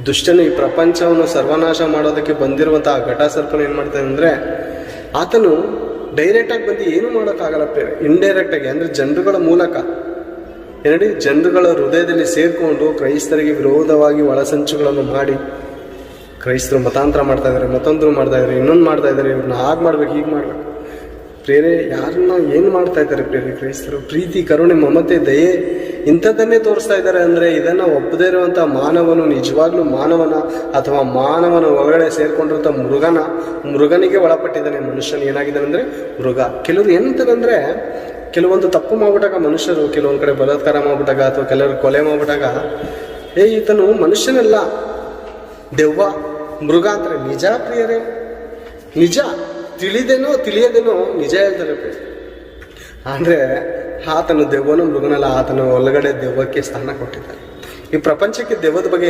ದುಷ್ಟನು ಈ ಪ್ರಪಂಚವನ್ನು ಸರ್ವನಾಶ ಮಾಡೋದಕ್ಕೆ ಬಂದಿರುವಂತಹ ಘಟಸರ್ಪನು ಏನು ಮಾಡ್ತಾನೆ ಅಂದರೆ, ಆತನು ಡೈರೆಕ್ಟಾಗಿ ಬಂದು ಏನು ಮಾಡೋಕ್ಕಾಗಲ್ಲ ಪ್ರೇರೆ, ಇಂಡೈರೆಕ್ಟಾಗಿ ಅಂದರೆ ಜನರುಗಳ ಮೂಲಕ ಏನೇಳಿ ಜನರುಗಳ ಹೃದಯದಲ್ಲಿ ಸೇರಿಕೊಂಡು ಕ್ರೈಸ್ತರಿಗೆ ವಿರೋಧವಾಗಿ ಒಳಸಂಚುಗಳನ್ನು ಮಾಡಿ, ಕ್ರೈಸ್ತರು ಮತಾಂತರ ಮಾಡ್ತಾ ಇದ್ದಾರೆ, ಮತ್ತೊಂದರು ಮಾಡ್ತಾ ಇದ್ದಾರೆ, ಇನ್ನೊಂದು ಮಾಡ್ತಾ ಇದ್ದಾರೆ, ಇವ್ರನ್ನ ಹಾಗೆ ಮಾಡ್ಬೇಕು ಹೀಗೆ ಮಾಡ್ಬೇಕು ಪ್ರೇರೆ. ಯಾರನ್ನ ಏನು ಮಾಡ್ತಾ ಇದ್ದಾರೆ ಪ್ರೇರೆ? ಕ್ರೈಸ್ತರು ಪ್ರೀತಿ, ಕರುಣೆ, ಮಮತೆ, ದಯೆ ಇಂಥದ್ದನ್ನೇ ತೋರಿಸ್ತಾ ಇದ್ದಾರೆ. ಅಂದರೆ ಇದನ್ನು ಒಪ್ಪದೇ ಇರುವಂಥ ಮಾನವನು ನಿಜವಾಗ್ಲೂ ಮಾನವನ ಅಥವಾ ಮಾನವನ ಒಳಗಡೆ ಸೇರಿಕೊಂಡಿರುವಂಥ ಮೃಗನಿಗೆ ಒಳಪಟ್ಟಿದ್ದಾನೆ. ಮನುಷ್ಯನ ಏನಾಗಿದ್ದಾನೆ ಅಂದರೆ ಮೃಗ. ಕೆಲವರು ಎಂತದಂದರೆ, ಕೆಲವೊಂದು ತಪ್ಪು ಮಾಡ್ಬಿಟ್ಟಾಗ ಮನುಷ್ಯರು, ಕೆಲವೊಂದು ಕಡೆ ಬಲಾತ್ಕಾರ ಮಾಡ್ಬಿಟ್ಟಾಗ ಅಥವಾ ಕೆಲವರು ಕೊಲೆ ಮಾಡ್ಬಿಟ್ಟಾಗ, ಈತನು ಮನುಷ್ಯನಲ್ಲ, ದೆವ್ವ, ಮೃಗ ಅಂತಾರೆ. ನಿಜ ಪ್ರಿಯರೇ, ನಿಜ. ತಿಳಿಯದೇನೋ ನಿಜ ಹೇಳ್ತಾರೆ ಪ್ರಿಯ. ಅಂದರೆ ಆತನು ದೆವ್ವನು ಮೃಗನಲ್ಲ, ಆತನು ಒಳಗಡೆ ದೆವ್ವಕ್ಕೆ ಸ್ಥಾನ ಕೊಟ್ಟಿದ್ದಾನೆ. ಈ ಪ್ರಪಂಚಕ್ಕೆ ದೆವ್ವದ ಬಗ್ಗೆ